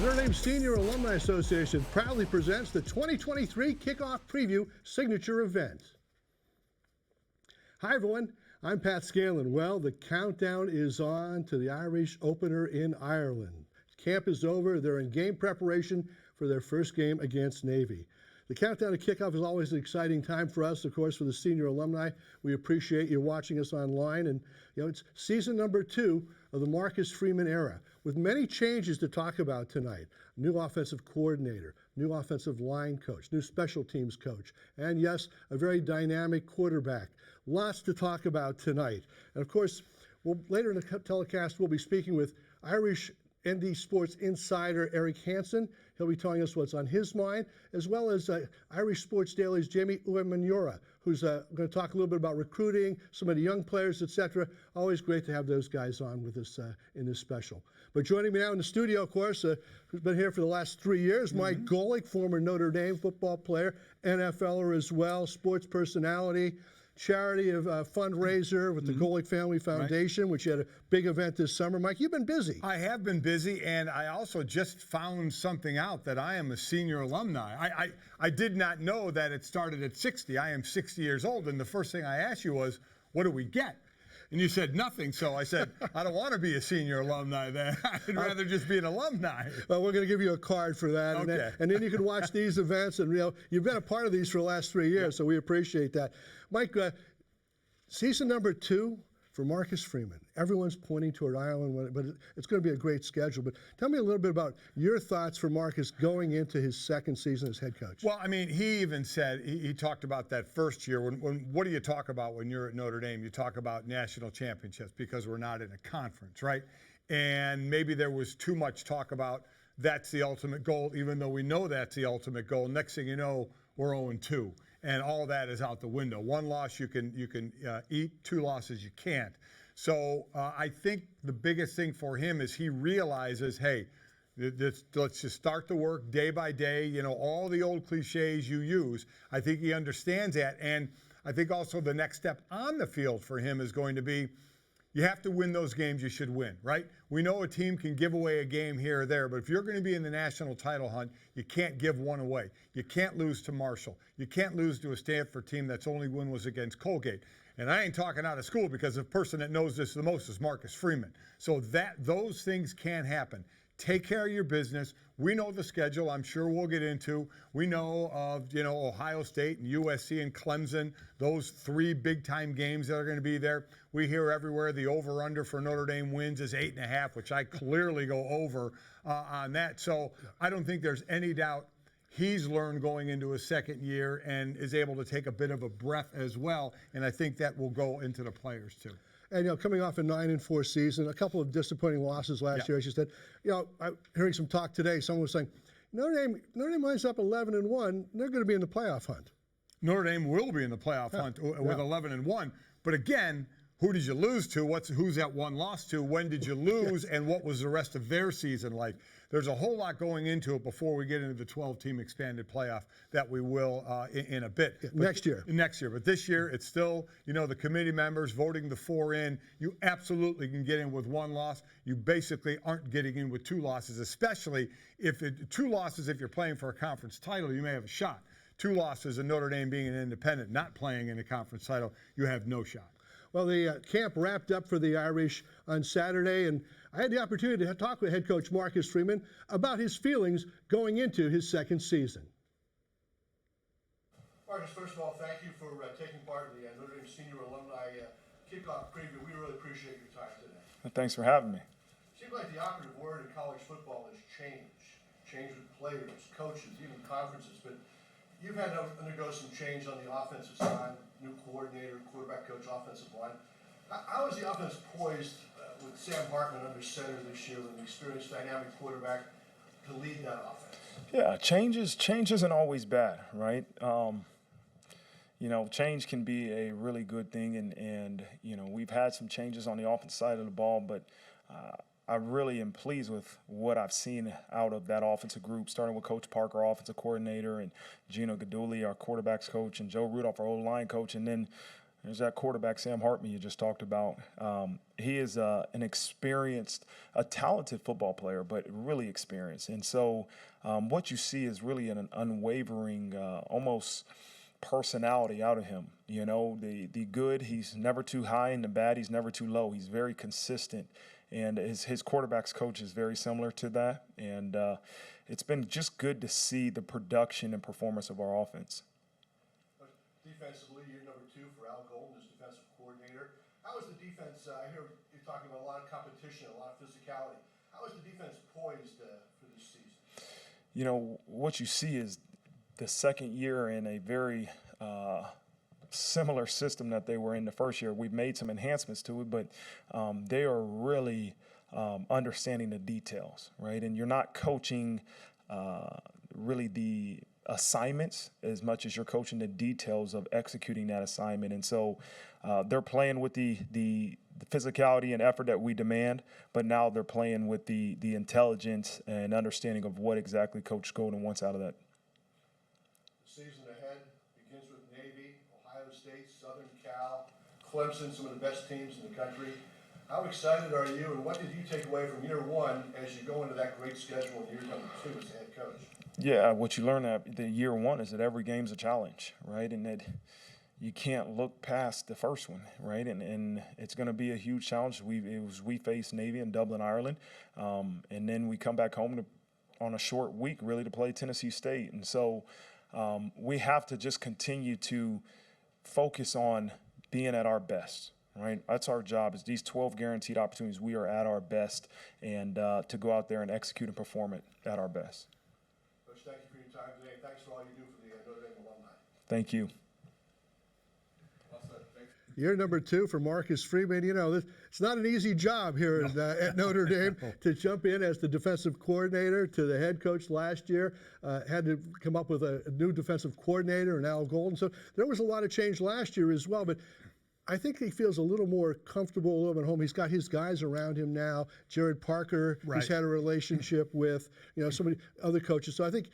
The Notre Dame Senior Alumni Association proudly presents the 2023 Kickoff Preview Signature Event. Hi, everyone. I'm Pat Scanlon. Well, the countdown is on to the Irish opener in Ireland. Camp is over. They're in game preparation for their first game against Navy. The countdown to kickoff is always an exciting time for us, of course, for the senior alumni. We appreciate you watching us online. And, it's season number 2 of the Marcus Freeman era, with many changes to talk about tonight. New offensive coordinator, new offensive line coach, new special teams coach, and yes, a very dynamic quarterback. Lots to talk about tonight. And of course, later in the telecast, we'll be speaking with Irish ND Sports insider Eric Hansen. He'll be telling us what's on his mind, as well as Irish Sports Daily's Jamie Uyeyama, who's going to talk a little bit about recruiting, some of the young players, etc. Always great to have those guys on with us in this special. But joining me now in the studio, of course, who's been here for the last 3 years, Mike Golic, former Notre Dame football player, NFLer as well, sports personality, charity of fundraiser with the Golic Family Foundation, which had a big event this summer. Mike, you've been busy. I have been busy, and I also just found something out that I am a senior alumni. I did not know that it started at 60. I am 60 years old, and the first thing I asked you was, what do we get? And you said nothing, so I said, I don't want to be a senior alumni then. I'd rather just be an alumni. Well, we're going to give you a card for that. Okay. And then you can watch these events, and you've been a part of these for the last 3 years, so we appreciate that. Mike, season number 2 for Marcus Freeman. Everyone's pointing toward Ireland, but it's going to be a great schedule. But tell me a little bit about your thoughts for Marcus going into his second season as head coach. Well, I mean, he even said, he talked about that first year. What do you talk about when you're at Notre Dame? You talk about national championships because we're not in a conference, right? And maybe there was too much talk about that's the ultimate goal, even though we know that's the ultimate goal. Next thing you know, we're 0-2. And all that is out the window. 1 loss you can eat, 2 losses you can't. So I think the biggest thing for him is he realizes, hey, let's just start the work day by day. All the old cliches you use. I think he understands that. And I think also the next step on the field for him is going to be, you have to win those games you should win, right? We know a team can give away a game here or there, but if you're going to be in the national title hunt, you can't give one away. You can't lose to Marshall. You can't lose to a Stanford team that's only win was against Colgate. And I ain't talking out of school because the person that knows this the most is Marcus Freeman. So those things can happen. Take care of your business. We know the schedule. I'm sure we'll get into. We know of, Ohio State and USC and Clemson, those 3 big-time games that are going to be there. We hear everywhere the over-under for Notre Dame wins is 8.5, which I clearly go over on that. So I don't think there's any doubt he's learned going into his second year and is able to take a bit of a breath as well. And I think that will go into the players too. And, coming off a 9-4 season, a couple of disappointing losses last year, as you said, I'm hearing some talk today, someone was saying, Notre Dame lines up 11-1, they're going to be in the playoff hunt. Notre Dame will be in the playoff hunt with 11-1. But again, who did you lose to? Who's that one loss to? When did you lose? And what was the rest of their season like? There's a whole lot going into it before we get into the 12-team expanded playoff that we will in a bit. Next year. Next year. But this year, it's still, the committee members voting the 4 in. You absolutely can get in with 1 loss. You basically aren't getting in with 2 losses, especially if 2 losses, if you're playing for a conference title, you may have a shot. 2 losses in Notre Dame being an independent, not playing in a conference title, you have no shot. Well, the camp wrapped up for the Irish on Saturday, and I had the opportunity to talk with head coach Marcus Freeman about his feelings going into his second season. Marcus, first of all, thank you for taking part in the Notre Dame Senior Alumni Kickoff Preview. We really appreciate your time today. Thanks for having me. It seems like the operative word in college football is change. Change with players, coaches, even conferences. But you've had to undergo some change on the offensive side, new coordinator, quarterback coach, offensive line. How is the offense poised with Sam Hartman under center this year with an experienced dynamic quarterback to lead that offense? Yeah, change isn't always bad, right? Change can be a really good thing, and we've had some changes on the offensive side of the ball, but I really am pleased with what I've seen out of that offensive group, starting with Coach Parker, offensive coordinator, and Gino Gaduli, our quarterbacks coach, and Joe Rudolph, our O-line coach, and then There's that quarterback, Sam Hartman, you just talked about. He is an experienced, a talented football player, but really experienced. And so what you see is really an unwavering, almost personality out of him. You know, the good, he's never too high, and the bad, he's never too low. He's very consistent. And his quarterback's coach is very similar to that. And it's been just good to see the production and performance of our offense. Defensively, you're number 2 for Al Golden as defensive coordinator. How is the defense, I hear you're talking about a lot of competition, a lot of physicality. How is the defense poised for this season? You know, what you see is the second year in a very similar system that they were in the first year. We've made some enhancements to it, but they are really understanding the details, right? And you're not coaching really the assignments as much as you're coaching the details of executing that assignment. And so they're playing with the physicality and effort that we demand, but now they're playing with the intelligence and understanding of what exactly Coach Golden wants out of that. The season ahead begins with Navy, Ohio State, Southern Cal, Clemson, some of the best teams in the country. How excited are you, and what did you take away from year 1 as you go into that great schedule in year number 2 as head coach? Yeah, what you learn at the year 1 is that every game's a challenge, right? And that you can't look past the first one, right? And it's going to be a huge challenge. We faced Navy in Dublin, Ireland, and then we come back home on a short week, really, to play Tennessee State. And so we have to just continue to focus on being at our best. Right, that's our job. Is these 12 guaranteed opportunities, we are at our best, and to go out there and execute and perform it at our best. Coach, thank you for your time today. Thanks for all you do for the Notre Dame alumni. Thank you. Year number 2 for Marcus Freeman. You know, it's not an easy job here at Notre Dame to jump in as the defensive coordinator to the head coach last year. Had to come up with a new defensive coordinator and Al Golden. So there was a lot of change last year as well. But I think he feels a little more comfortable, a little bit at home. He's got his guys around him now. Jared Parker, he's had a relationship with, you know, so many other coaches. So I think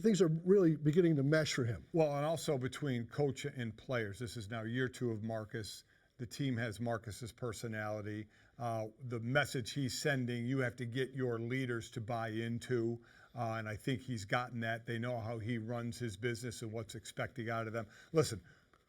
things are really beginning to mesh for him. Well, and also between coach and players. This is now year 2 of Marcus. The team has Marcus's personality. The message he's sending, you have to get your leaders to buy into. And I think he's gotten that. They know how he runs his business and what's expected out of them. Listen,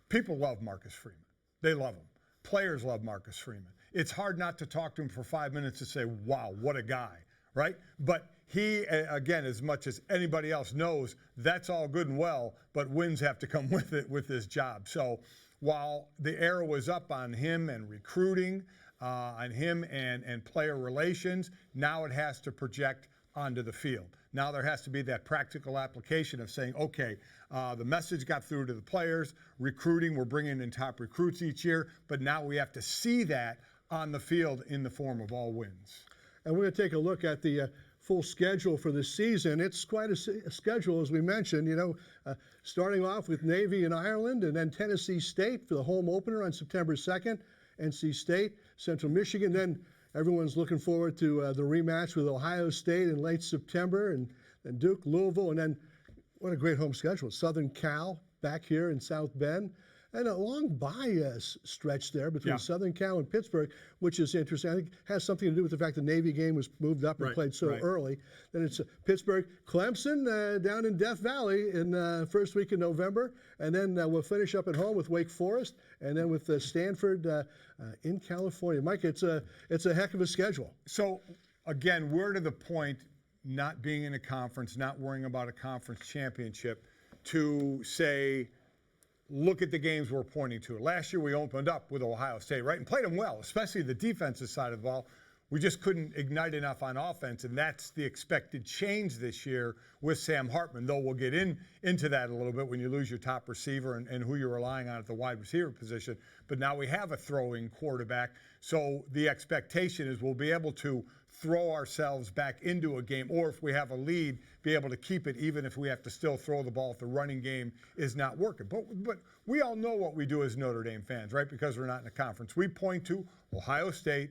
people love Marcus Freeman. They love him. Players love Marcus Freeman. It's hard not to talk to him for 5 minutes and say, wow, what a guy, right? But he, again, as much as anybody else knows, that's all good and well, but wins have to come with it, with this job. So while the arrow was up on him and recruiting, on him and player relations, now it has to project onto the field. Now there has to be that practical application of saying, okay, the message got through to the players, recruiting, we're bringing in top recruits each year, but now we have to see that on the field in the form of all wins. And we're going to take a look at the full schedule for the season. It's quite a schedule, as we mentioned, you know, starting off with Navy in Ireland and then Tennessee State for the home opener on September 2nd, NC State, Central Michigan, then everyone's looking forward to the rematch with Ohio State in late September, and Duke, Louisville, and then what a great home schedule. Southern Cal back here in South Bend, and a long bye stretch there between Southern Cal and Pittsburgh, which is interesting. I think has something to do with the fact the Navy game was moved up and played so early. Then it's Pittsburgh, Clemson down in Death Valley in the first week in November, and then we'll finish up at home with Wake Forest, and then with Stanford in California. Mike, it's a heck of a schedule. So again, we're to the point, not being in a conference, not worrying about a conference championship, to say, look at the games we're pointing to. Last year we opened up with Ohio State, right, and played them well, especially the defensive side of the ball. We just couldn't ignite enough on offense, and that's the expected change this year with Sam Hartman, though we'll get into that a little bit when you lose your top receiver and who you're relying on at the wide receiver position. But now we have a throwing quarterback, so the expectation is we'll be able to throw ourselves back into a game, or if we have a lead, be able to keep it even if we have to still throw the ball if the running game is not working. But we all know what we do as Notre Dame fans, right, because we're not in a conference. We point to Ohio State,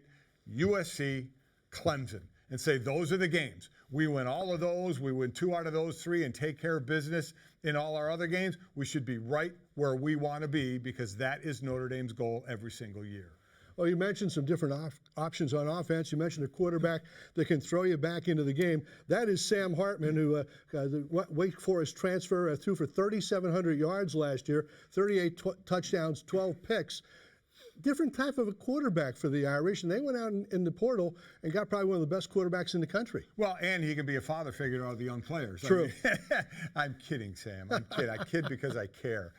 USC, Clemson, and say, those are the games. We win all of those. We win 2 out of those 3 and take care of business in all our other games. We should be right where we want to be because that is Notre Dame's goal every single year. Well, you mentioned some different options on offense. You mentioned a quarterback that can throw you back into the game. That is Sam Hartman, who the Wake Forest transfer, threw for 3,700 yards last year, 38 touchdowns, 12 picks. Different type of a quarterback for the Irish, and they went out in the portal and got probably one of the best quarterbacks in the country. Well, and he can be a father figure to all the young players. True. I'm kidding, Sam. I'm kidding. I kid because I care.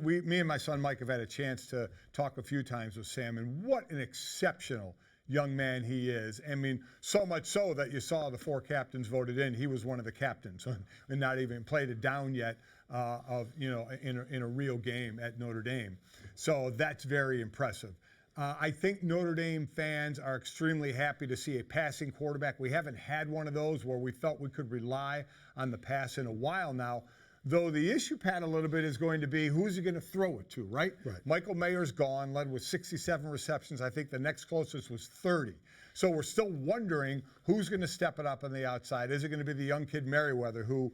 Me and my son Mike have had a chance to talk a few times with Sam, and what an exceptional young man he is. I mean, so much so that you saw the 4 captains voted in. He was one of the captains, and not even played it down yet in a real game at Notre Dame. So that's very impressive. I think Notre Dame fans are extremely happy to see a passing quarterback. We haven't had one of those where we felt we could rely on the pass in a while now. Though the issue, Pat, a little bit is going to be who's he going to throw it to, right? Michael Mayer's gone, led with 67 receptions. I think the next closest was 30. So we're still wondering who's going to step it up on the outside. Is it going to be the young kid Merriweather, who,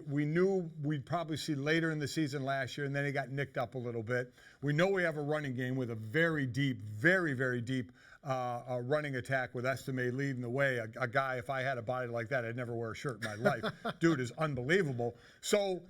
we knew we'd probably see later in the season last year, and then he got nicked up a little bit. We know we have a running game with a very deep, very, very deep running attack with Estime leading the way. A guy, if I had a body like that, I'd never wear a shirt in my life. Dude is unbelievable. So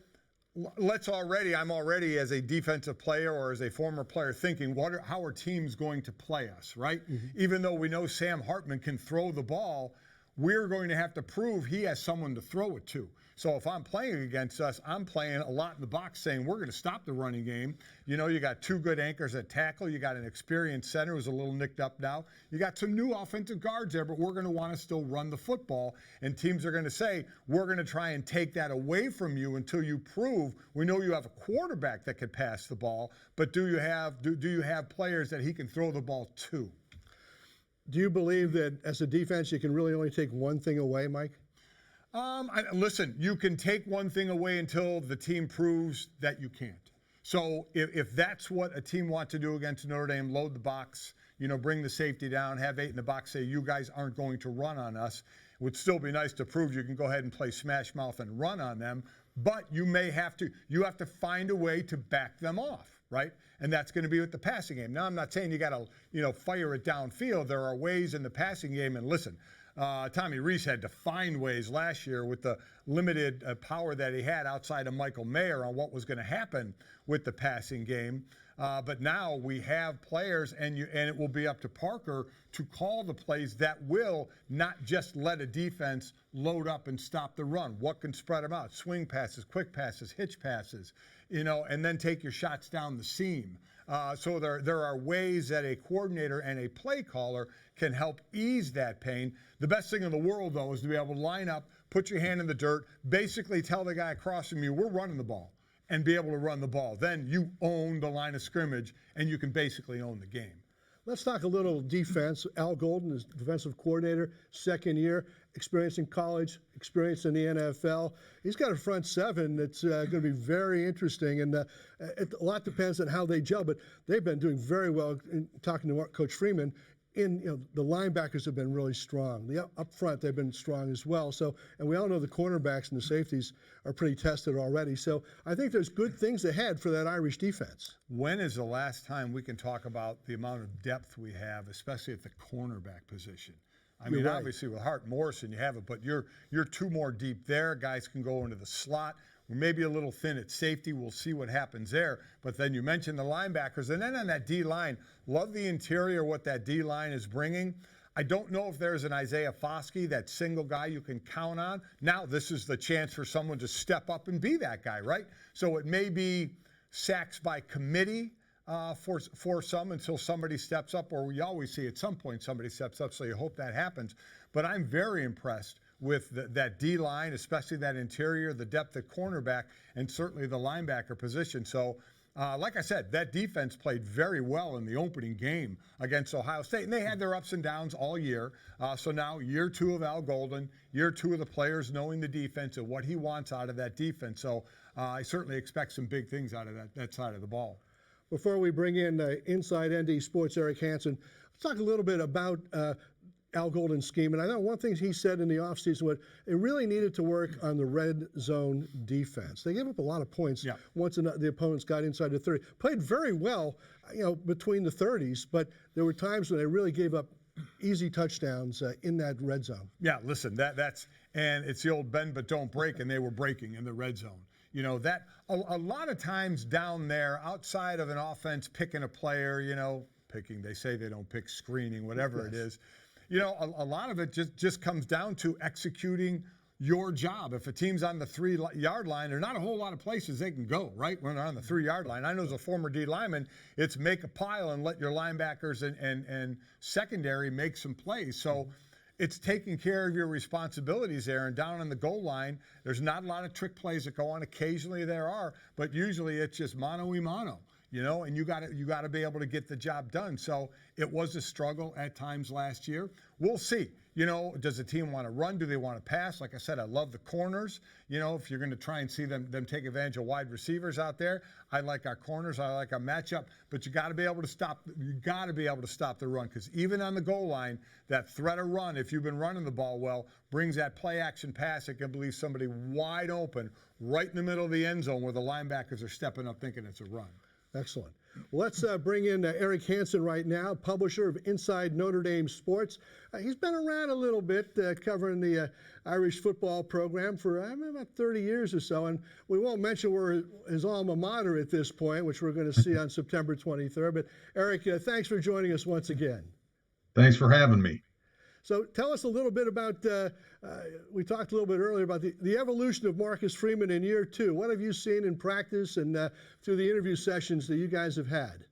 I'm already as a defensive player or as a former player thinking, how are teams going to play us, right? Even though we know Sam Hartman can throw the ball, we're going to have to prove he has someone to throw it to. So if I'm playing against us, I'm playing a lot in the box saying we're going to stop the running game. You got 2 good anchors at tackle. You got an experienced center who's a little nicked up now. You got some new offensive guards there, but we're going to want to still run the football. And teams are going to say, we're going to try and take that away from you until you prove we know you have a quarterback that could pass the ball, but do you have players that he can throw the ball to? Do you believe that as a defense you can really only take one thing away, Mike? Listen, you can take one thing away until the team proves that you can't. So if that's what a team wants to do against Notre Dame, load the box, bring the safety down, have 8 in the box, say you guys aren't going to run on us. It would still be nice to prove you can go ahead and play smash mouth and run on them, but you have to find a way to back them off, right? And that's going to be with the passing game. Now, I'm not saying you got to, fire it downfield. There are ways in the passing game, and listen, Tommy Rees had to find ways last year with the limited power that he had outside of Michael Mayer on what was going to happen with the passing game. But now we have players, and it will be up to Parker to call the plays that will not just let a defense load up and stop the run. What can spread them out? Swing passes, quick passes, hitch passes, and then take your shots down the seam. So there are ways that a coordinator and a play caller can help ease that pain. The best thing in the world, though, is to be able to line up, put your hand in the dirt, basically tell the guy across from you, we're running the ball, and be able to run the ball. Then you own the line of scrimmage, and you can basically own the game. Let's talk a little defense. Al Golden is defensive coordinator, 2nd year, experience in college, experience in the NFL. He's got a front 7 that's going to be very interesting, and a lot depends on how they gel, but they've been doing very well. In talking to Coach Freeman, the linebackers have been really strong. Up front, they've been strong as well. So, and we all know the cornerbacks and the safeties are pretty tested already. So I think there's good things ahead for that Irish defense. When is the last time we can talk about the amount of depth we have, especially at the cornerback position? I mean, right. Obviously with Hart Morrison you have it, but you're 2 more deep there. Guys can go into the slot. We're maybe a little thin at safety. We'll see what happens there. But then you mentioned the linebackers. And then on that D-line, love the interior, what that D-line is bringing. I don't know if there's an Isaiah Foskey, that single guy you can count on. Now this is the chance for someone to step up and be that guy, right? So it may be sacks by committee for some until somebody steps up, or we always see at some point somebody steps up, so you hope that happens. But I'm very impressed with that D-line, especially that interior, the depth at cornerback, and certainly the linebacker position. So, like I said, that defense played very well in the opening game against Ohio State, and they had their ups and downs all year. So now year 2 of Al Golden, year 2 of the players knowing the defense and what he wants out of that defense. So I certainly expect some big things out of that side of the ball. Before we bring in Inside ND Sports' Eric Hansen, let's talk a little bit about Al Golden's scheme, and I know one thing he said in the offseason was it really needed to work on the red zone defense. They gave up a lot of points once the opponents got inside the 30. Played very well, between the 30s, but there were times when they really gave up easy touchdowns in that red zone. Yeah, listen, and it's the old bend but don't break, and they were breaking in the red zone. That a lot of times down there, outside of an offense picking a player, picking, they say they don't pick, screening, whatever it is. A lot of it just comes down to executing your job. If a team's on the 3-yard line, there's not a whole lot of places they can go, right, when they're on the 3-yard line. I know as a former D lineman, it's make a pile and let your linebackers and secondary make some plays. So it's taking care of your responsibilities there. And down on the goal line, there's not a lot of trick plays that go on. Occasionally there are, but usually it's just mano-y-mano. And you got to be able to get the job done. So it was a struggle at times last year. We'll see. Does the team want to run? Do they want to pass? Like I said, I love the corners. If you're going to try and see them take advantage of wide receivers out there, I like our corners. I like our matchup. But you got to be able to stop. You got to be able to stop the run, because even on the goal line, that threat of run, if you've been running the ball well, brings that play action pass that can leave somebody wide open right in the middle of the end zone where the linebackers are stepping up thinking it's a run. Excellent. Well, let's bring in Eric Hansen right now, publisher of Inside Notre Dame Sports. He's been around a little bit, covering the Irish football program for about 30 years or so. And we won't mention where his alma mater at this point, which we're going to see on September 23rd. But Eric, thanks for joining us once again. Thanks for having me. So tell us a little bit about, we talked a little bit earlier about the evolution of Marcus Freeman in year 2. What have you seen in practice and through the interview sessions that you guys have had?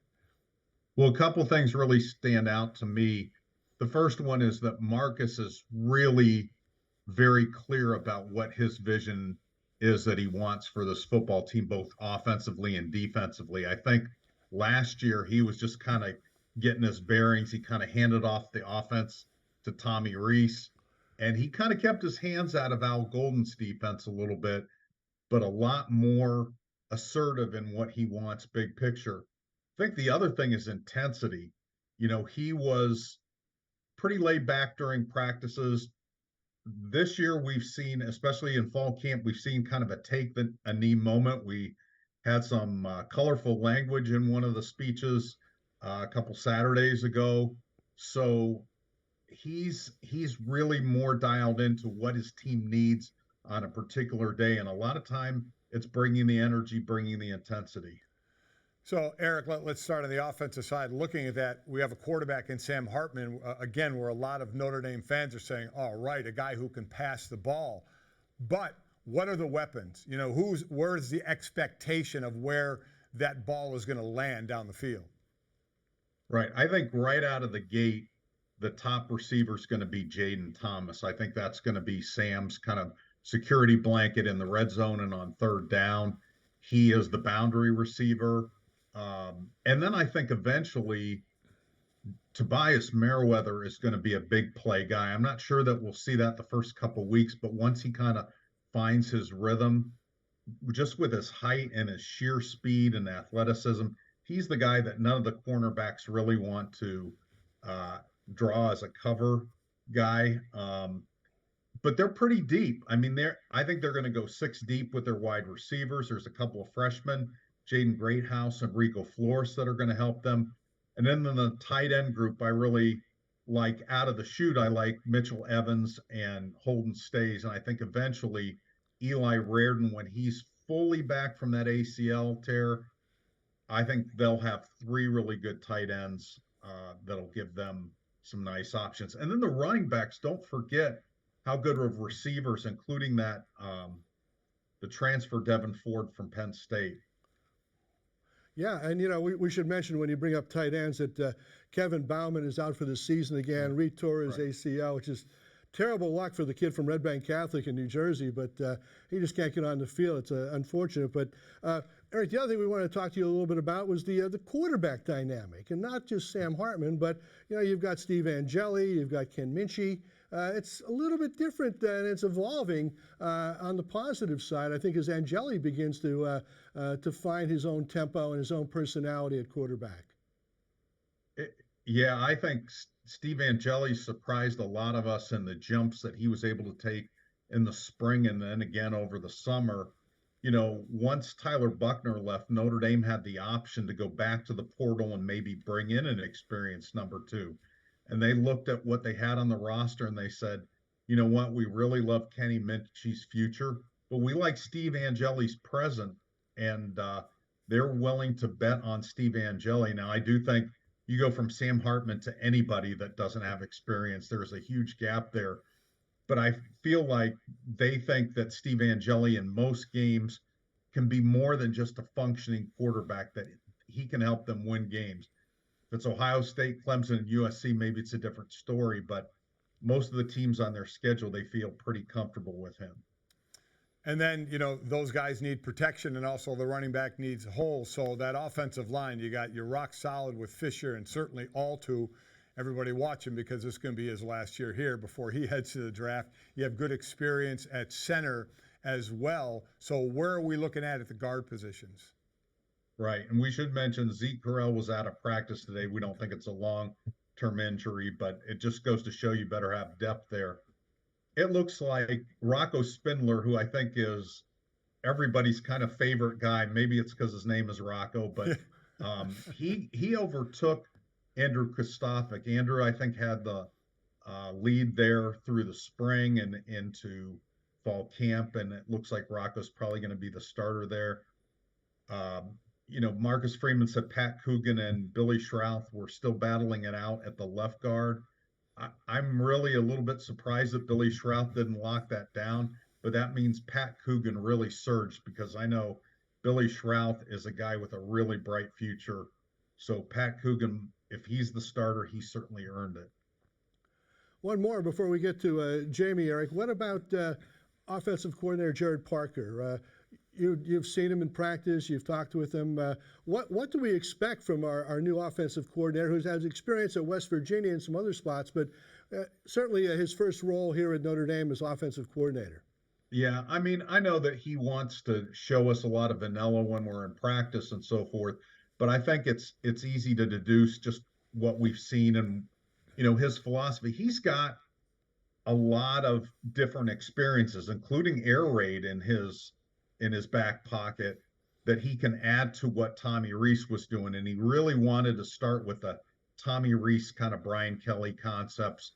Well, a couple things really stand out to me. The first one is that Marcus is really very clear about what his vision is that he wants for this football team, both offensively and defensively. I think last year he was just kind of getting his bearings. He kind of handed off the offense to Tommy Rees, and he kind of kept his hands out of Al Golden's defense a little bit, but a lot more assertive in what he wants big picture. I think the other thing is intensity. He was pretty laid back during practices. This year we've seen, especially in fall camp, we've seen kind of a take a knee moment. We had some colorful language in one of the speeches a couple Saturdays ago. So he's really more dialed into what his team needs on a particular day. And a lot of time it's bringing the energy, bringing the intensity. So, Eric, let's start on the offensive side. Looking at that, we have a quarterback in Sam Hartman, again, where a lot of Notre Dame fans are saying, all right, a guy who can pass the ball. But what are the weapons? Where's the expectation of where that ball is going to land down the field? Right. I think right out of the gate, the top receiver is going to be Jaden Thomas. I think that's going to be Sam's kind of security blanket in the red zone and on third down. He is the boundary receiver. And then I think eventually Tobias Merriweather is going to be a big play guy. I'm not sure that we'll see that the first couple weeks, but once he kind of finds his rhythm, just with his height and his sheer speed and athleticism, he's the guy that none of the cornerbacks really want to draw as a cover guy. But they're pretty deep. I mean, I think they're going to go 6 deep with their wide receivers. There's a couple of freshmen, Jaden Greathouse and Rico Flores, that are going to help them. And then in the tight end group, I really like out of the chute, I like Mitchell Evans and Holden Stays. And I think eventually Eli Reardon, when he's fully back from that ACL tear, I think they'll have 3 really good tight ends that'll give them some nice options. And then the running backs, don't forget how good of receivers, including that the transfer Devin Ford from Penn State. Yeah, and we should mention when you bring up tight ends that Kevin Bauman is out for the season again. Reed tore his ACL, which is terrible luck for the kid from Red Bank Catholic in New Jersey, but he just can't get on the field. It's unfortunate. But Eric, the other thing we wanted to talk to you a little bit about was the quarterback dynamic, and not just Sam Hartman, but you've got Steve Angeli, you've got Ken Minchie. It's a little bit different, and it's evolving on the positive side, I think, as Angeli begins to find his own tempo and his own personality at quarterback. Yeah, I think Steve Angeli surprised a lot of us in the jumps that he was able to take in the spring and then again over the summer. Once Tyler Buckner left, Notre Dame had the option to go back to the portal and maybe bring in an experienced number two. And they looked at what they had on the roster and they said, you know what, we really love Kenny Minchie's future, but we like Steve Angeli's present. And they're willing to bet on Steve Angeli. Now, I do think you go from Sam Hartman to anybody that doesn't have experience. There's a huge gap there. But I feel like they think that Steve Angeli in most games can be more than just a functioning quarterback, that he can help them win games. If it's Ohio State, Clemson, and USC, maybe it's a different story, but most of the teams on their schedule, they feel pretty comfortable with him. And then, those guys need protection, and also the running back needs holes. So that offensive line, you got your rock solid with Fisher and certainly Altu. Everybody watching, because this is going to be his last year here before he heads to the draft. You have good experience at center as well. So where are we looking at the guard positions? Right. And we should mention Zeke Correll was out of practice today. We don't think it's a long-term injury, but it just goes to show you better have depth there. It looks like Rocco Spindler, who I think is everybody's kind of favorite guy. Maybe it's because his name is Rocco, but he overtook Andrew Kostofik. Andrew, I think, had the lead there through the spring and into fall camp, and it looks like Rocco's probably going to be the starter there. Marcus Freeman said Pat Coogan and Billy Schrouth were still battling it out at the left guard. I'm really a little bit surprised that Billy Schrouth didn't lock that down, but that means Pat Coogan really surged, because I know Billy Schrouth is a guy with a really bright future. So Pat Coogan, if he's the starter, he certainly earned it. One more before we get to Jamie, Eric. What about offensive coordinator Jared Parker? You've seen him in practice. You've talked with him. What do we expect from our new offensive coordinator, who has experience at West Virginia and some other spots, but certainly his first role here at Notre Dame as offensive coordinator? Yeah, I mean, I know that he wants to show us a lot of vanilla when we're in practice and so forth, but I think it's easy to deduce just what we've seen and his philosophy. He's got a lot of different experiences, including air raid in his back pocket, that he can add to what Tommy Rees was doing. And he really wanted to start with the Tommy Rees kind of Brian Kelly concepts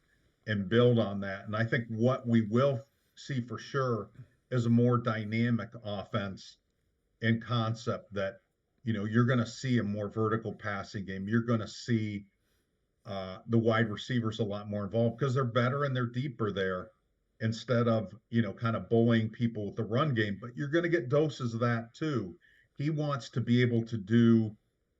and build on that. And I think what we will see for sure is a more dynamic offense and concept, that you're going to see a more vertical passing game. You're going to see the wide receivers a lot more involved, because they're better and they're deeper there, instead of kind of bullying people with the run game. But you're going to get doses of that too. He wants to be able to do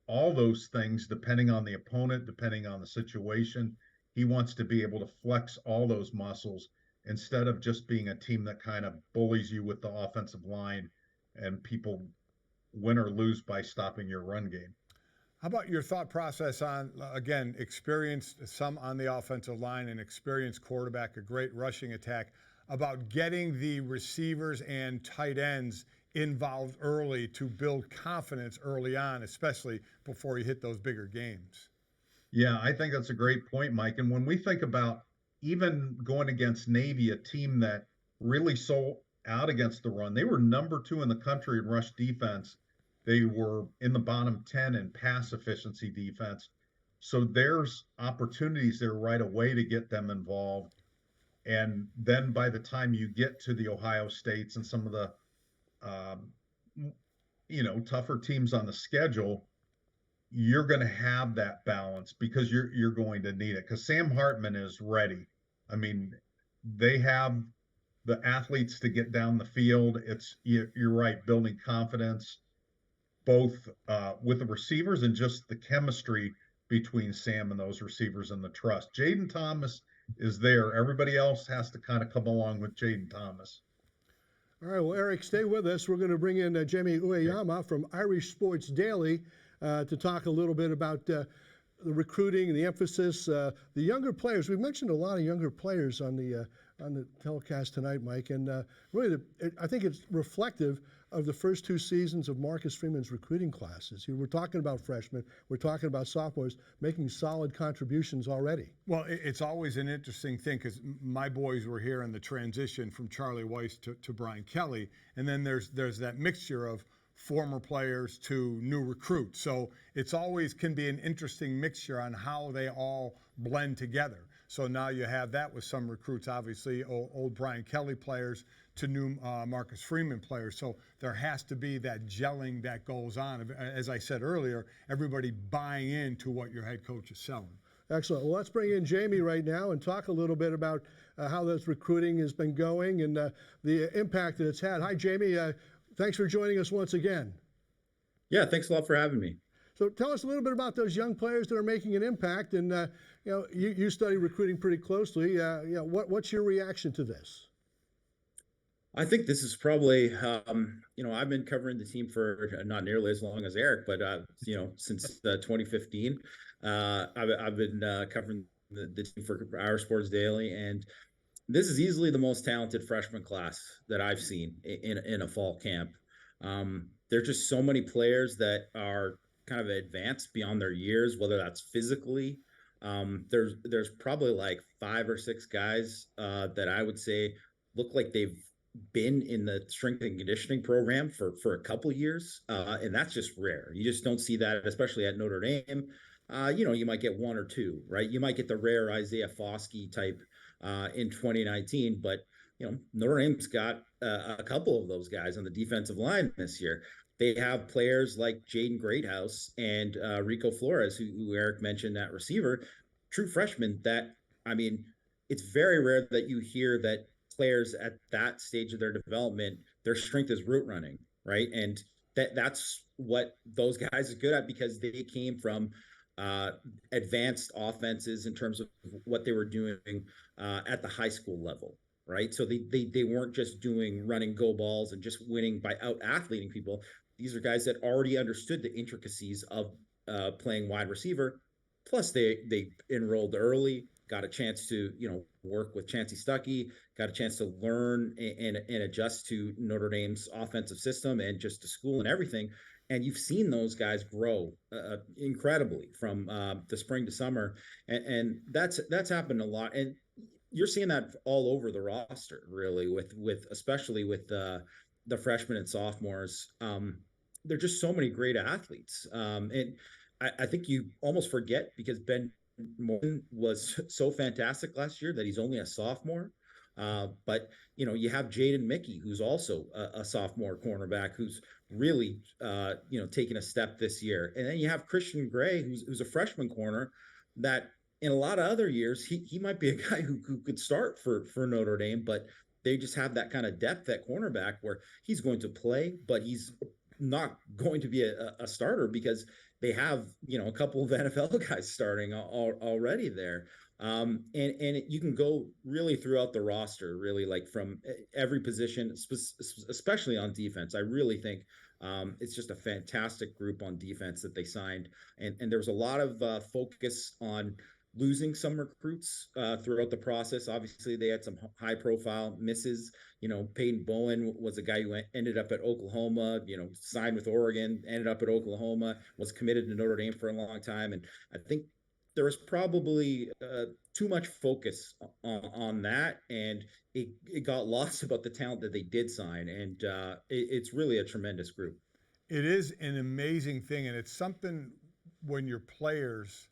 all those things depending on the opponent, depending on the situation. He wants to be able to flex all those muscles, instead of just being a team that kind of bullies you with the offensive line and people win or lose by stopping your run game. How about your thought process on, again, experienced some on the offensive line and experienced quarterback, a great rushing attack, about getting the receivers and tight ends involved early to build confidence early on, especially before you hit those bigger games? Yeah, I think that's a great point, Mike. And when we think about even going against Navy, a team that really sold out against the run, they were number 2 in the country in rush defense. They were in the bottom 10 in pass efficiency defense. So there's opportunities there right away to get them involved. And then by the time you get to the Ohio States and some of the, tougher teams on the schedule, you're going to have that balance, because you're going to need it. Because Sam Hartman is ready. I mean, they have the athletes to get down the field. You're right, building confidence, both with the receivers and just the chemistry between Sam and those receivers and the trust. Jaden Thomas is there. Everybody else has to kind of come along with Jaden Thomas. All right, well, Eric, stay with us. We're going to bring in Jamie Uyeyama from Irish Sports Daily to talk a little bit about the recruiting, the emphasis, the younger players. We've mentioned a lot of younger players on the on the telecast tonight, Mike. And really, I think it's reflective of the first two seasons of Marcus Freeman's recruiting classes. We're talking about freshmen, we're talking about sophomores making solid contributions already. Well, it's always an interesting thing because my boys were here in the transition from Charlie Weiss to Brian Kelly, and then there's that mixture of former players to new recruits. So it's always can be an interesting mixture on how they all blend together. So now you have that with some recruits, obviously, old Brian Kelly players to new Marcus Freeman players. So there has to be that gelling that goes on. As I said earlier, everybody buying into what your head coach is selling. Excellent. Well, let's bring in Jamie right now and talk a little bit about how this recruiting has been going and the impact that it's had. Hi, Jamie. Thanks for joining us once again. Yeah, thanks a lot for having me. So tell us a little bit about those young players that are making an impact. And you study recruiting pretty closely. What's your reaction to this? I think this is probably, I've been covering the team for not nearly as long as Eric, but since 2015, I've been covering the team for Our Sports Daily, and this is easily the most talented freshman class that I've seen in a fall camp. There are just so many players that are kind of advanced beyond their years, whether that's physically. There's probably like 5 or 6 guys that I would say look like they've been in the strength and conditioning program for a couple years, and that's just rare. You just don't see that, especially at Notre Dame. You might get 1 or 2, right? You might get the rare Isaiah Foskey type in 2019, but Notre Dame's got a couple of those guys on the defensive line this year. They have players like Jaden Greathouse and Rico Flores, who Eric mentioned at receiver, true freshmen that, it's very rare that you hear that players at that stage of their development, their strength is route running, right? And that's what those guys are good at because they came from advanced offenses in terms of what they were doing at the high school level, right? So they weren't just doing running go balls and just winning by out athleting people. These are guys that already understood the intricacies of playing wide receiver. Plus, they enrolled early, got a chance to work with Chancey Stuckey, got a chance to learn and adjust to Notre Dame's offensive system and just to school and everything. And you've seen those guys grow incredibly from the spring to summer, and that's happened a lot. And you're seeing that all over the roster, really, with especially with the freshmen and sophomores. There are just so many great athletes, and I think you almost forget because Ben Morton was so fantastic last year that he's only a sophomore. But you have Jaden Mickey, who's also a sophomore cornerback, who's really taking a step this year. And then you have Christian Gray, who's a freshman corner that in a lot of other years, he might be a guy who could start for Notre Dame, but they just have that kind of depth at cornerback where he's going to play, but he's not going to be a starter because they have, a couple of NFL guys starting already there. And you can go really throughout the roster, really like from every position, especially on defense. I really think it's just a fantastic group on defense that they signed. And there was a lot of focus on losing some recruits throughout the process. Obviously, they had some high-profile misses. Peyton Bowen was a guy who ended up at Oklahoma, signed with Oregon, ended up at Oklahoma, was committed to Notre Dame for a long time. And I think there was probably too much focus on that, and it got lost about the talent that they did sign. And it's really a tremendous group. It is an amazing thing, and it's something when you're players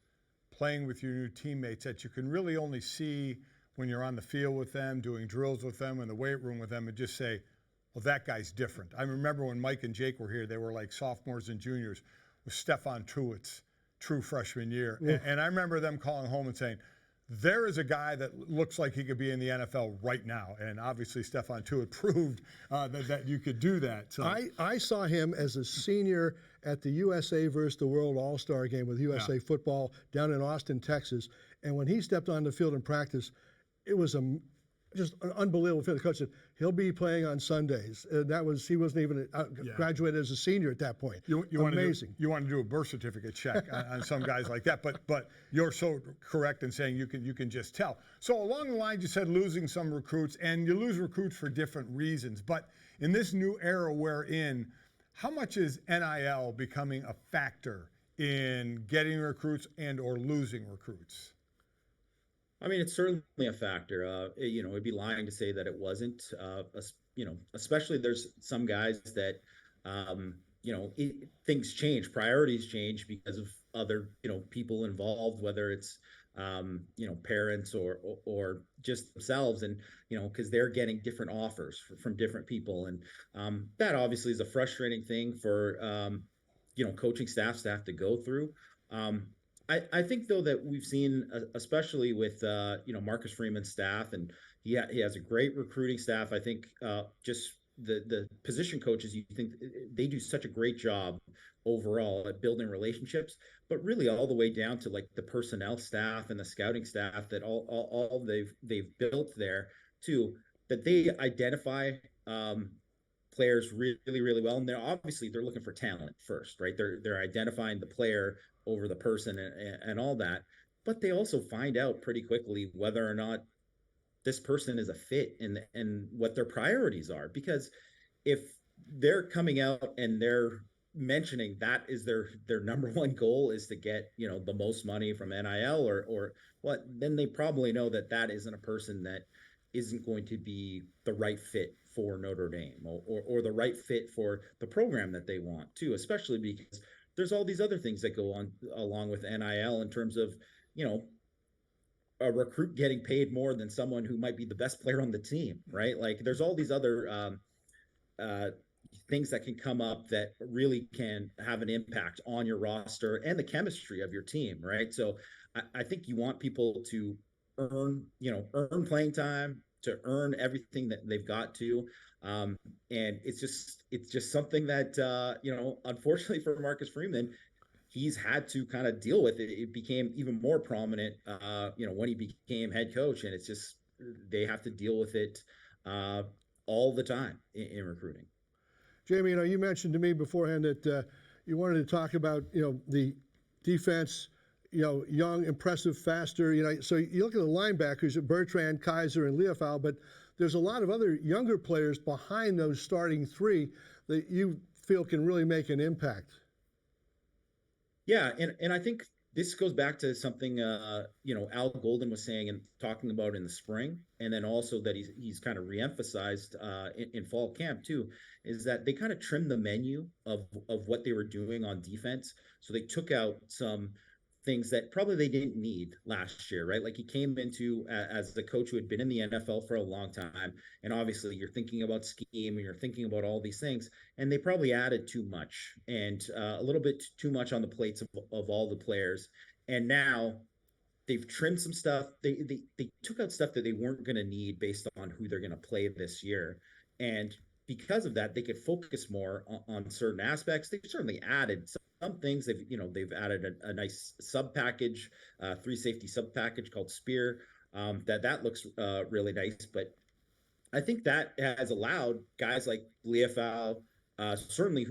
playing with your new teammates that you can really only see when you're on the field with them, doing drills with them, in the weight room with them, and just say, well, that guy's different. I remember when Mike and Jake were here, they were like sophomores and juniors with Stephon Tuitt's true freshman year. And I remember them calling home and saying, there is a guy that looks like he could be in the NFL right now. And obviously Stephon Tuitt proved that you could do that. So I saw him as a senior at the USA versus the World All-Star game with USA Football down in Austin, Texas. And when he stepped on the field in practice, it was just an unbelievable fit. The coach said he'll be playing on Sundays. He wasn't even graduated as a senior at that point. Amazing. You want to do a birth certificate check on some guys like that, but you're so correct in saying you can just tell. So along the lines, you said losing some recruits, and you lose recruits for different reasons. But in this new era we're in, how much is NIL becoming a factor in getting recruits and or losing recruits? I mean, it's certainly a factor. It'd be lying to say that it wasn't. Especially there's some guys that, things change, priorities change because of other, people involved, whether it's, parents or just themselves, and because they're getting different offers from different people, and that obviously is a frustrating thing for coaching staffs to have to go through. I think though that we've seen, especially with Marcus Freeman's staff, and he has a great recruiting staff. I think just the position coaches, you think they do such a great job overall at building relationships, but really all the way down to like the personnel staff and the scouting staff that all they've built there too, that they identify players really, really well. And they're looking for talent first, right? They're identifying the player over the person and all that, but they also find out pretty quickly whether or not this person is a fit and what their priorities are. Because if they're coming out and they're mentioning that is their number one goal is to get the most money from NIL or what, then they probably know that isn't a person that isn't going to be the right fit for Notre Dame or the right fit for the program that they want to, especially because there's all these other things that go on along with NIL in terms of, a recruit getting paid more than someone who might be the best player on the team, right? Like there's all these other things that can come up that really can have an impact on your roster and the chemistry of your team, right? So I think you want people to earn playing time, to earn everything that they've got to. And it's just something that, unfortunately for Marcus Freeman, he's had to kind of deal with it. It became even more prominent, when he became head coach, and it's just, they have to deal with it all the time in recruiting. Jamie, you mentioned to me beforehand that you wanted to talk about, the defense, young, impressive, faster, so you look at the linebackers, Bertrand, Kaiser, and Leofau, but there's a lot of other younger players behind those starting three that you feel can really make an impact. Yeah, and I think this goes back to something Al Golden was saying and talking about in the spring, and then also that he's kind of reemphasized in fall camp too, is that they kind of trimmed the menu of what they were doing on defense. So they took out some things that probably they didn't need last year, right? Like he came into as the coach who had been in the NFL for a long time, and obviously you're thinking about scheme and you're thinking about all these things, and they probably added too much and a little bit too much on the plates of all the players. And now they've trimmed some stuff. They took out stuff that they weren't going to need based on who they're going to play this year, and because of that, they could focus more on certain aspects. They've certainly added some things. They've added a nice sub package, 3-safety sub package called Spear. That looks really nice. But I think that has allowed guys like Leofau, certainly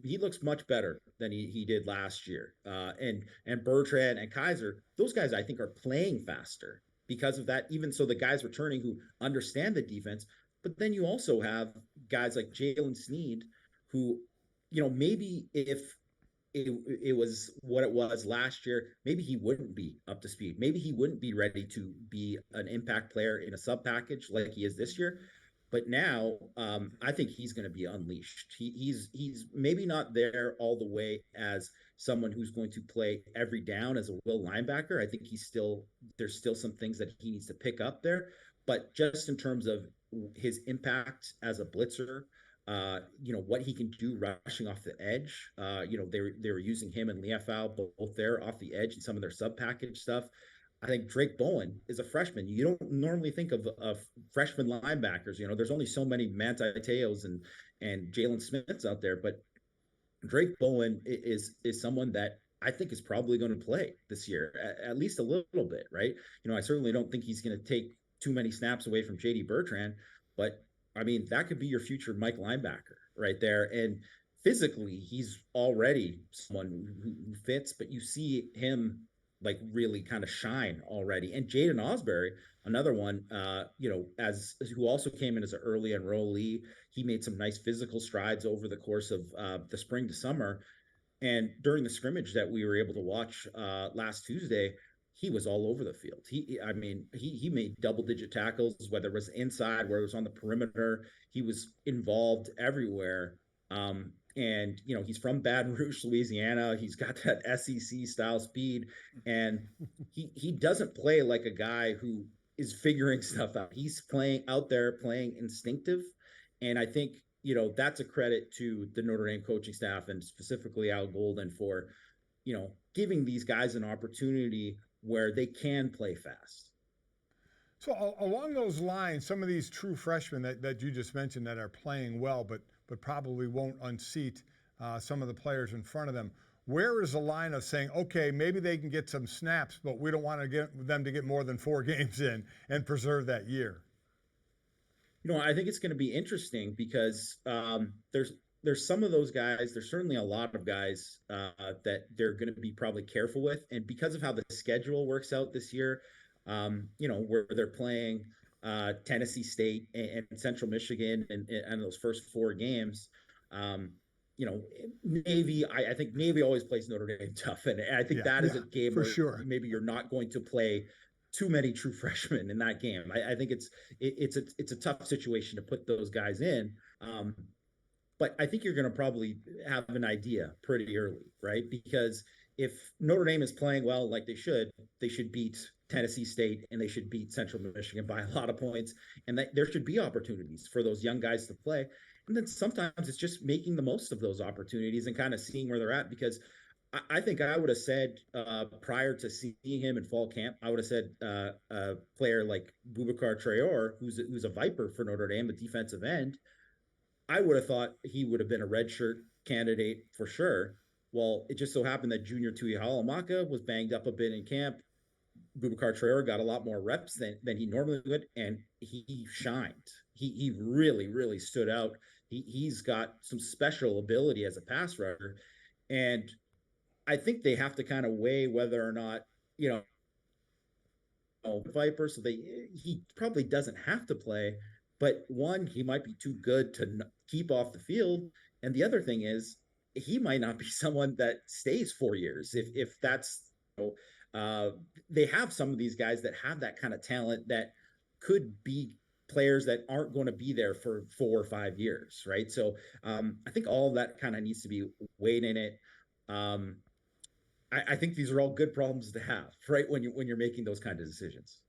he looks much better than he did last year. And Bertrand and Kaiser, those guys I think are playing faster because of that. Even so, the guys returning who understand the defense. But then you also have guys like Jalen Sneed, who, maybe if it was what it was last year, maybe he wouldn't be up to speed. Maybe he wouldn't be ready to be an impact player in a sub package like he is this year. But now I think he's going to be unleashed. He's maybe not there all the way as someone who's going to play every down as a will linebacker. I think there's still some things that he needs to pick up there. But just in terms of his impact as a blitzer, what he can do rushing off the edge. They were using him and Leofau both there off the edge and some of their sub package stuff. I think Drake Bowen is a freshman. You don't normally think of freshman linebackers. There's only so many Manti Te'os and Jalen Smiths out there, but Drake Bowen is someone that I think is probably going to play this year, at least a little bit, right? I certainly don't think he's going to take too many snaps away from JD Bertrand, but I mean, that could be your future Mike linebacker right there. And physically, he's already someone who fits, but you see him like really kind of shine already. And Jaden Osbury, another one, as who also came in as an early enrollee. He made some nice physical strides over the course of the spring to summer. And during the scrimmage that we were able to watch last Tuesday, he was all over the field. He made double-digit tackles, whether it was inside, whether it was on the perimeter. He was involved everywhere. And he's from Baton Rouge, Louisiana. He's got that SEC style speed, and he doesn't play like a guy who is figuring stuff out. He's playing out there, playing instinctive, and I think that's a credit to the Notre Dame coaching staff and specifically Al Golden for giving these guys an opportunity where they can play fast. So along those lines, some of these true freshmen that you just mentioned that are playing well, but probably won't unseat some of the players in front of them. Where is the line of saying, okay, maybe they can get some snaps, but we don't want to get them to get more than 4 games in and preserve that year? I think it's going to be interesting because there's some of those guys. There's certainly a lot of guys that they're going to be probably careful with, and because of how the schedule works out this year, where they're playing Tennessee State and Central Michigan and those first 4 games. Navy. I think Navy always plays Notre Dame tough, and I think that is a game for where sure. maybe you're not going to play too many true freshmen in that game. I think it's a tough situation to put those guys in. But I think you're going to probably have an idea pretty early, right? Because if Notre Dame is playing well, like they should beat Tennessee State and they should beat Central Michigan by a lot of points. And there should be opportunities for those young guys to play. And then sometimes it's just making the most of those opportunities and kind of seeing where they're at. Because I think I would have said prior to seeing him in fall camp, I would have said a player like Boubacar Traore, who's a Viper for Notre Dame, a defensive end, I would have thought he would have been a redshirt candidate for sure. Well, it just so happened that Junior Tuihalamaka was banged up a bit in camp. Boubacar Traore got a lot more reps than he normally would, and he shined. He really, really stood out. He's got some special ability as a pass rusher, and I think they have to kind of weigh whether or not Viper. So he probably doesn't have to play, but one, he might be too good to keep off the field, and the other thing is he might not be someone that stays 4 years if that's. They have some of these guys that have that kind of talent that could be players that aren't going to be there for 4 or 5 years, right? So I think all of that kind of needs to be weighed in it. I think these are all good problems to have, right? When you're making those kind of decisions.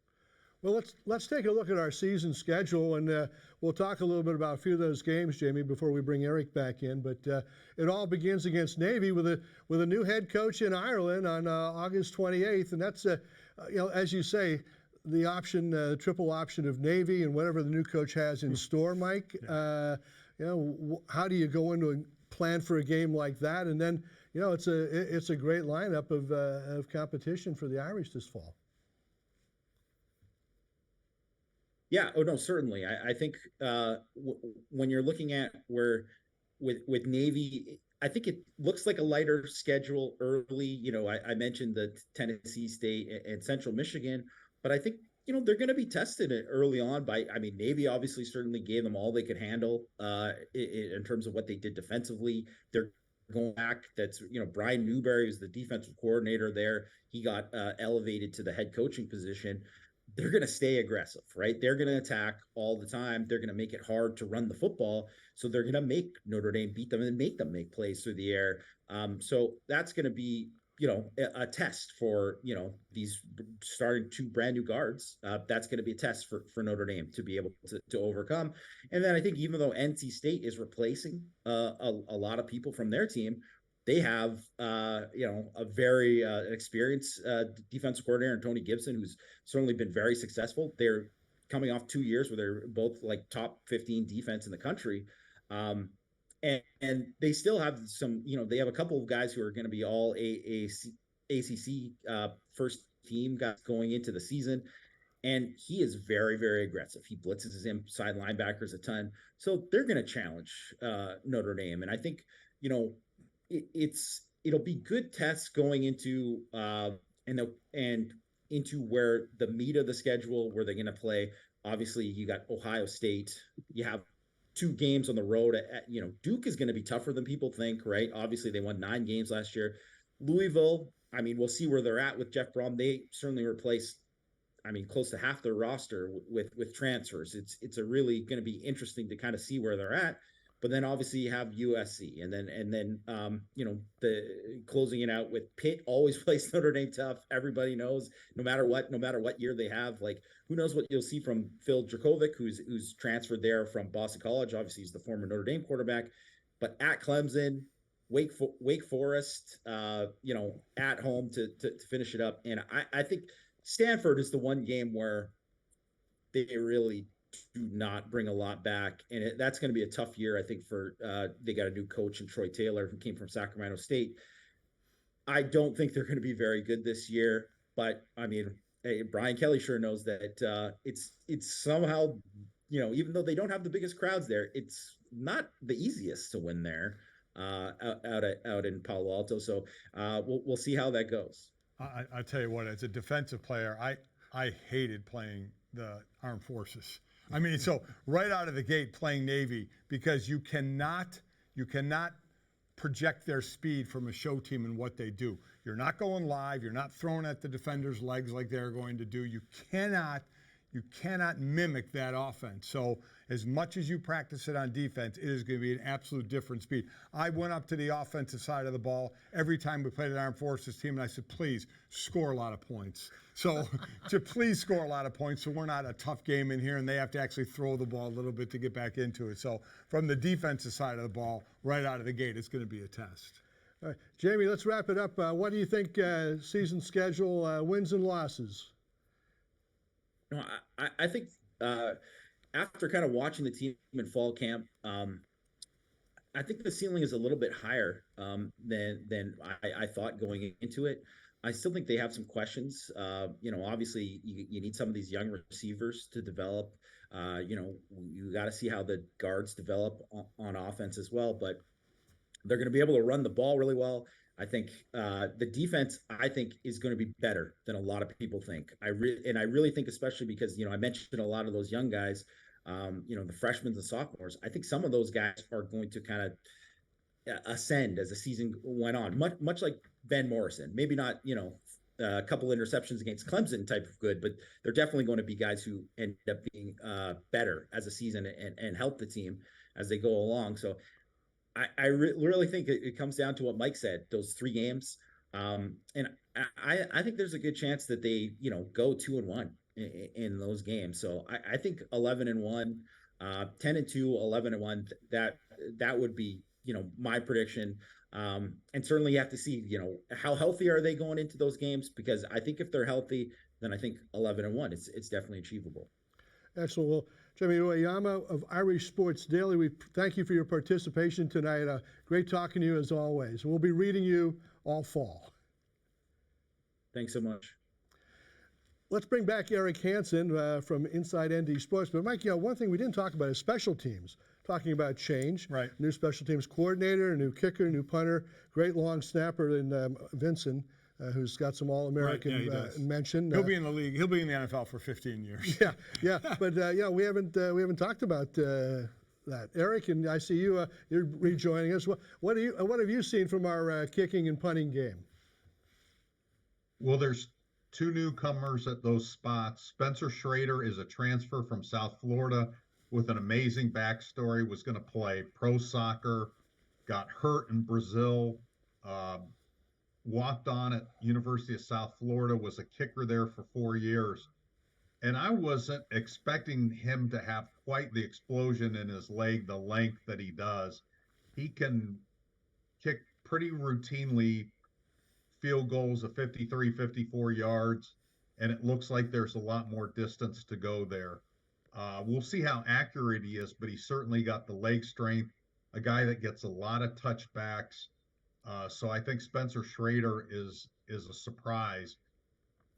Well, let's take a look at our season schedule, and we'll talk a little bit about a few of those games, Jamie, before we bring Eric back in. But it all begins against Navy with a new head coach in Ireland on August 28th, and that's as you say, the option, triple option of Navy and whatever the new coach has in store, Mike. How do you go into and plan for a game like that? And then it's a great lineup of competition for the Irish this fall. Yeah. Oh no, certainly. I think when you're looking at where with Navy, I think it looks like a lighter schedule early. I mentioned the Tennessee State and Central Michigan, but I think they're going to be tested early on by. I mean, Navy obviously certainly gave them all they could handle in terms of what they did defensively. They're going back. That's Brian Newberry is the defensive coordinator there. He got elevated to the head coaching position. They're going to stay aggressive, right? They're going to attack all the time. They're going to make it hard to run the football. So they're going to make Notre Dame beat them and make them make plays through the air. So that's going to be, a test for, these starting 2 brand new guards. That's going to be a test for Notre Dame to be able to overcome. And then I think even though NC State is replacing a lot of people from their team, they have, a very experienced defensive coordinator, Tony Gibson, who's certainly been very successful. They're coming off 2 years where they're both like top 15 defense in the country. And they still have some, they have a couple of guys who are going to be all ACC first team guys going into the season. And he is very, very aggressive. He blitzes his inside linebackers a ton. So they're going to challenge Notre Dame. And I think, it'll be good tests going into and into where the meat of the schedule, where they're going to play. Obviously, you got Ohio State. You have 2 games on the road. Duke is going to be tougher than people think, right? Obviously, they won 9 games last year. Louisville, I mean, we'll see where they're at with Jeff Brom. They certainly replaced, close to half their roster with transfers. It's a really going to be interesting to kind of see where they're at. But then obviously you have USC, and then the closing it out with Pitt always plays Notre Dame tough. Everybody knows no matter what year they have, like, who knows what you'll see from Phil Dracovic, who's transferred there from Boston College. Obviously he's the former Notre Dame quarterback, but at Clemson, Wake Forest, at home to finish it up. And I think Stanford is the one game where they really do not bring a lot back, and that's going to be a tough year, I think, for they got a new coach in Troy Taylor, who came from Sacramento State. I don't think they're going to be very good this year, but hey, Brian Kelly sure knows that it's somehow, even though they don't have the biggest crowds there, it's not the easiest to win there out in Palo Alto. So we'll see how that goes. I tell you what, as a defensive player, I hated playing the armed forces. So right out of the gate playing Navy, because you cannot project their speed from a show team and what they do. You're not going live. You're not throwing at the defender's legs like they're going to do. You cannot mimic that offense. So as much as you practice it on defense, it is going to be an absolute different speed. I went up to the offensive side of the ball every time we played an armed forces team, and I said, please score a lot of points. So to please score a lot of points, so we're not a tough game in here, and they have to actually throw the ball a little bit to get back into it. So from the defensive side of the ball, right out of the gate, it's going to be a test. All right, Jamie, let's wrap it up. What do you think season schedule, wins and losses? No, I think after kind of watching the team in fall camp, I think the ceiling is a little bit higher than I thought going into it. I still think they have some questions. Obviously you need some of these young receivers to develop. You got to see how the guards develop on offense as well, but they're going to be able to run the ball really well. I think the defense, is going to be better than a lot of people think. I really think, especially because, I mentioned a lot of those young guys, the freshmen and sophomores. I think some of those guys are going to kind of ascend as the season went on, much like Ben Morrison. Maybe not, a couple interceptions against Clemson type of good, but they're definitely going to be guys who end up being better as a season and help the team as they go along. So I really think it comes down to what Mike said, those 3 games. And I think there's a good chance that they, go 2-1 in those games. So I think 11-1, 10-2, 11-1, that would be, my prediction. And certainly you have to see, how healthy are they going into those games? Because I think if they're healthy, then I think 11-1, it's definitely achievable. Excellent. Well, Jamie Uyeyama of Irish Sports Daily, we thank you for your participation tonight. Great talking to you as always. We'll be reading you all fall. Thanks so much. Let's bring back Eric Hansen from Inside ND Sports. But Mike, one thing we didn't talk about is special teams. Talking about change. Right. New special teams coordinator, new kicker, new punter, great long snapper in Vincent, who's got some All-American mention. He'll be in the league. He'll be in the NFL for 15 years. Yeah. But we haven't talked about that. Eric, and I see you. You're rejoining us. What have you seen from our kicking and punting game? Well, there's 2 newcomers at those spots. Spencer Schrader is a transfer from South Florida with an amazing backstory, was going to play pro soccer, got hurt in Brazil, walked on at University of South Florida, was a kicker there for 4 years. And I wasn't expecting him to have quite the explosion in his leg, the length that he does. He can kick pretty routinely field goals of 53, 54 yards, and it looks like there's a lot more distance to go there. We'll see how accurate he is, but he certainly got the leg strength, a guy that gets a lot of touchbacks. So I think Spencer Schrader is a surprise.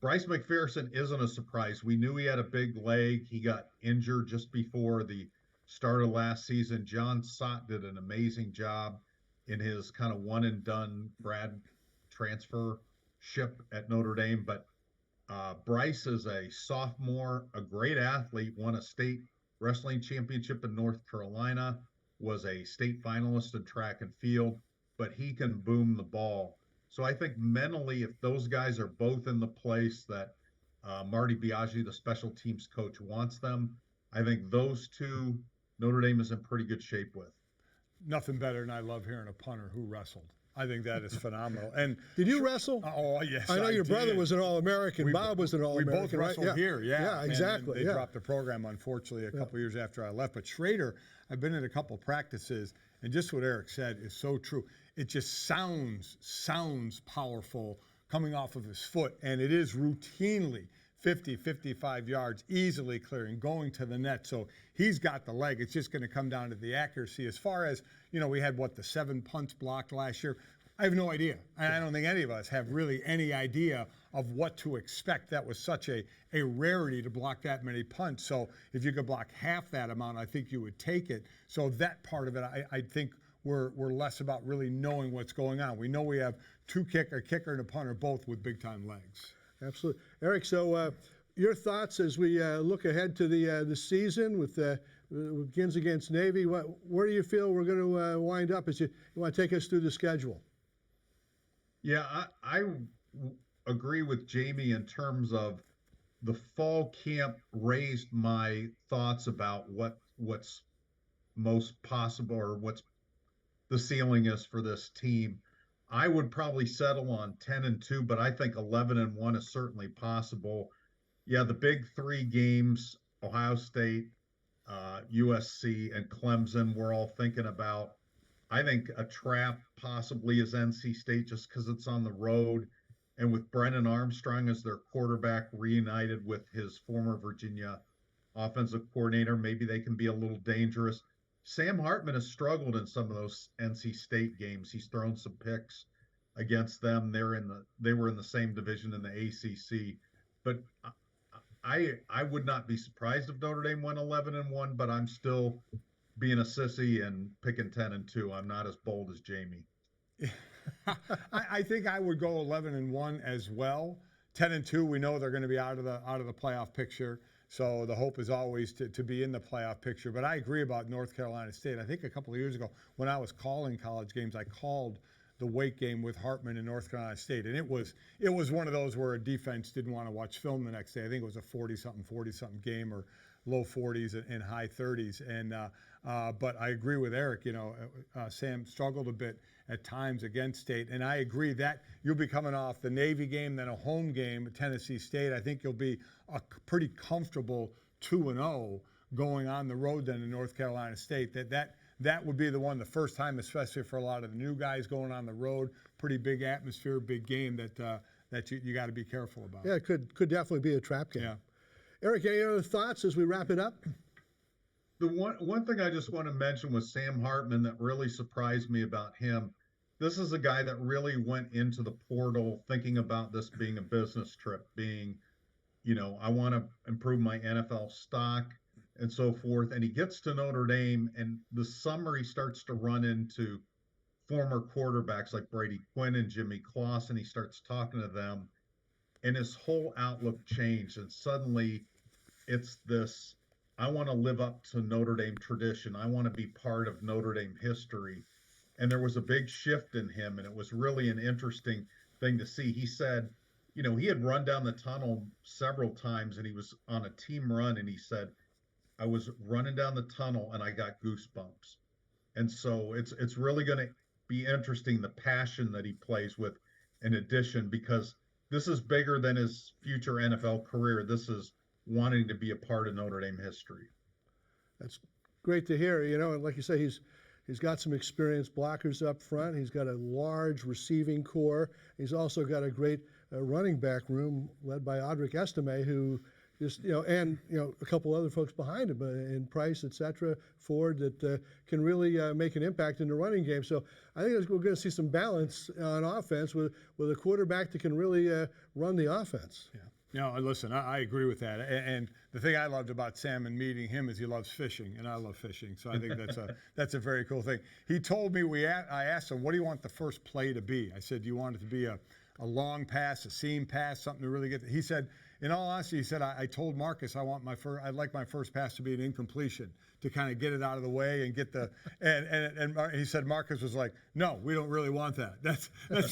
Bryce McPherson isn't a surprise. We knew he had a big leg. He got injured just before the start of last season. John Sott did an amazing job in his kind of one and done grad transfership at Notre Dame. But Bryce is a sophomore, a great athlete, won a state wrestling championship in North Carolina, was a state finalist in track and field, but he can boom the ball. So I think mentally, if those guys are both in the place that Marty Biaggi, the special teams coach, wants them, I think those two Notre Dame is in pretty good shape with. Nothing better than I love hearing a punter who wrestled. I think that is phenomenal. And Did you wrestle? oh yes, I know your brother did. was an All-American. Bob was an All-American. We both wrestled right? here, yeah. Yeah, And exactly. then they dropped the program, unfortunately, a couple years after I left. But Schrader, I've been in a couple practices, and just what Eric said is so true. It just sounds powerful coming off of his foot, and it is routinely 50, 55 yards, easily clearing, going to the net. So he's got the leg. It's just going to come down to the accuracy. As far as, we had, the 7 punts blocked last year. I have no idea. And I don't think any of us have really any idea of what to expect. That was such a rarity to block that many punts. So if you could block half that amount, I think you would take it. So that part of it, I think we're less about really knowing what's going on. We know we have a kicker and a punter, both with big-time legs. Absolutely. Eric, so your thoughts as we look ahead to the season with begins against Navy. Where do you feel we're going to wind up as you want to take us through the schedule? Yeah, I agree with Jamie in terms of the fall camp raised my thoughts about what's most possible or what's the ceiling is for this team. I would probably settle on 10-2, but I think 11-1 is certainly possible. Yeah, the big 3 games, Ohio State, USC, and Clemson, we're all thinking about. I think a trap possibly is NC State just because it's on the road. And with Brennan Armstrong as their quarterback reunited with his former Virginia offensive coordinator, maybe they can be a little dangerous. Sam Hartman has struggled in some of those NC State games. He's thrown some picks against them. They were in the same division in the ACC. But I would not be surprised if Notre Dame went 11-1, but I'm still being a sissy and picking 10-2. I'm not as bold as Jamie. I think I would go 11-1 as well. 10-2, we know they're going to be out of the playoff picture. So the hope is always to be in the playoff picture. But I agree about North Carolina State. I think a couple of years ago when I was calling college games, I called the Wake game with Hartman in North Carolina State. And it was one of those where a defense didn't want to watch film the next day. I think it was a 40-something game, or low 40s and high 30s. And but I agree with Eric. Sam struggled a bit at times against State, and I agree that you'll be coming off the Navy game, then a home game at Tennessee State. I think you'll be a pretty comfortable 2-0 going on the road then in North Carolina State. That would be the one, the first time, especially for a lot of the new guys going on the road. Pretty big atmosphere, big game that you got to be careful about. Yeah, it could definitely be a trap game. Yeah. Eric, any other thoughts as we wrap it up? The one thing I just want to mention was Sam Hartman that really surprised me about him. This is a guy that really went into the portal thinking about this being a business trip, being, I want to improve my NFL stock and so forth. And he gets to Notre Dame, and the summer he starts to run into former quarterbacks like Brady Quinn and Jimmy Clausen. He starts talking to them, and his whole outlook changed. And suddenly it's this, I want to live up to Notre Dame tradition. I want to be part of Notre Dame history. And there was a big shift in him, and it was really an interesting thing to see. He said, he had run down the tunnel several times, and he was on a team run, and he said, I was running down the tunnel, and I got goosebumps. And so it's really going to be interesting, the passion that he plays with in addition, because this is bigger than his future NFL career. This is wanting to be a part of Notre Dame history. That's great to hear. And like you say, he's got some experienced blockers up front. He's got a large receiving core. He's also got a great running back room led by Audric Estime, who just, and a couple other folks behind him in Price, etc., Ford, that can really make an impact in the running game. So I think we're going to see some balance on offense with a quarterback that can really run the offense. Yeah. No, listen, I agree with that. And the thing I loved about Sam and meeting him is he loves fishing, and I love fishing. So I think that's a very cool thing. He told me, I asked him, what do you want the first play to be? I said, do you want it to be a long pass, a seam pass, something to really get? He said, in all honesty, he said, I told Marcus I'd like my first pass to be an incompletion, to kind of get it out of the way and get the and he said Marcus was like, no, we don't really want that. That's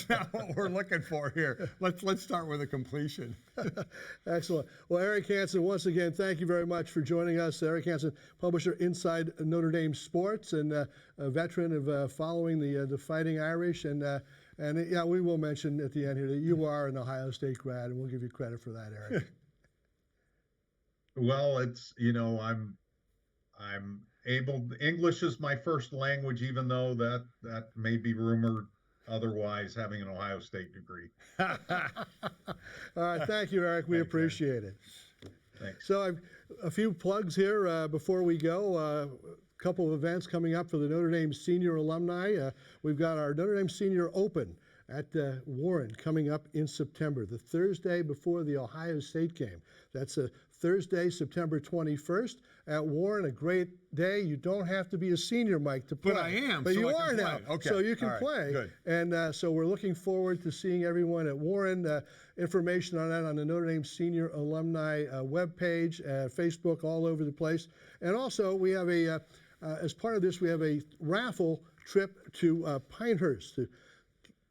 not what we're looking for here. Let's start with a completion. Excellent. Well, Eric Hansen, once again, thank you very much for joining us. Eric Hansen, publisher Inside Notre Dame Sports, and a veteran of following the Fighting Irish. And yeah, we will mention at the end here that you are an Ohio State grad, and we'll give you credit for that, Eric. Well, it's, I'm able, English is my first language, even though that may be rumored otherwise, having an Ohio State degree. All right, thank you, Eric. We Thanks, appreciate it. Thanks. So I've a few plugs here before we go. A couple of events coming up for the Notre Dame senior alumni. We've got our Notre Dame Senior Open at Warren coming up in September, the Thursday before the Ohio State game. That's a Thursday, September 21st at Warren. A great day. You don't have to be a senior, Mike, to play. But I am. But so you I are can now. play. Okay. So you can All right. play. Good. And so we're looking forward to seeing everyone at Warren. Information on that on the Notre Dame Senior Alumni webpage, Facebook, all over the place. And also, we have as part of this, we have a raffle trip to Pinehurst to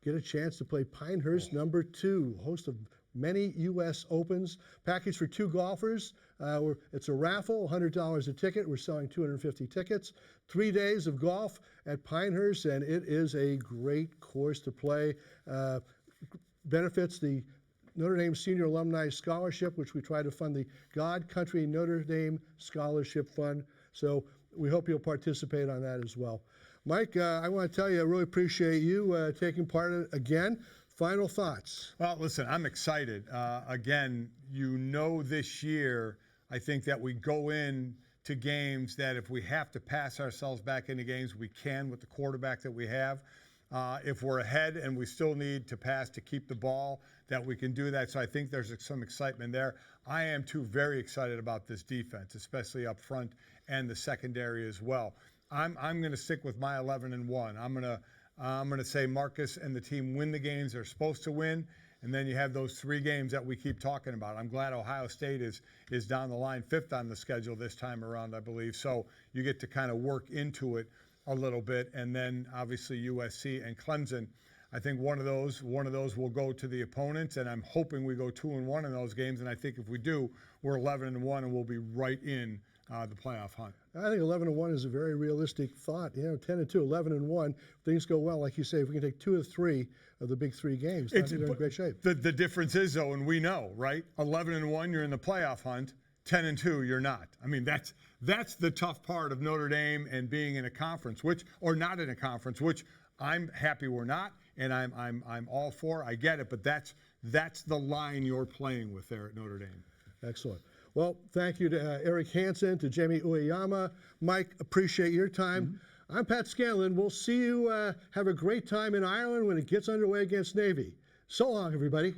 get a chance to play Pinehurst #2, host of many U.S. Opens. Package for 2 golfers. It's a raffle, $100 a ticket. We're selling 250 tickets. 3 days of golf at Pinehurst, and it is a great course to play. Benefits the Notre Dame Senior Alumni Scholarship, which we try to fund the God Country Notre Dame Scholarship Fund. So we hope you'll participate on that as well. Mike, I want to tell you, I really appreciate you taking part in it again. Final thoughts. Well, listen, I'm excited. Again, this year, I think that we go in to games that if we have to pass ourselves back into games, we can with the quarterback that we have. If we're ahead and we still need to pass to keep the ball, that we can do that. So I think there's some excitement there. I am too very excited about this defense, especially up front and the secondary as well. I'm going to stick with my 11-1. I'm going to say Marcus and the team win the games they're supposed to win, and then you have those 3 games that we keep talking about. I'm glad Ohio State is down the line, 5th on the schedule this time around, I believe. So you get to kind of work into it a little bit, and then obviously USC and Clemson. I think one of those will go to the opponents, and I'm hoping we go 2-1 in those games. And I think if we do, we're 11-1, and we'll be right in the playoff hunt. I think 11-1 is a very realistic thought. 10-2, 11-1. Things go well, like you say. If we can take 2 of 3 of the big 3 games, I think they're in great shape. The difference is, though, and we know, right? 11-1, you're in the playoff hunt. 10-2, you're not. I mean, that's the tough part of Notre Dame and being in a conference, or not in a conference, which I'm happy we're not, and I'm all for. I get it, but that's the line you're playing with there at Notre Dame. Excellent. Well, thank you to Eric Hansen, to Jamie Uyeyama. Mike, appreciate your time. I'm Pat Scanlon. We'll see you. Have a great time in Ireland when it gets underway against Navy. So long, everybody.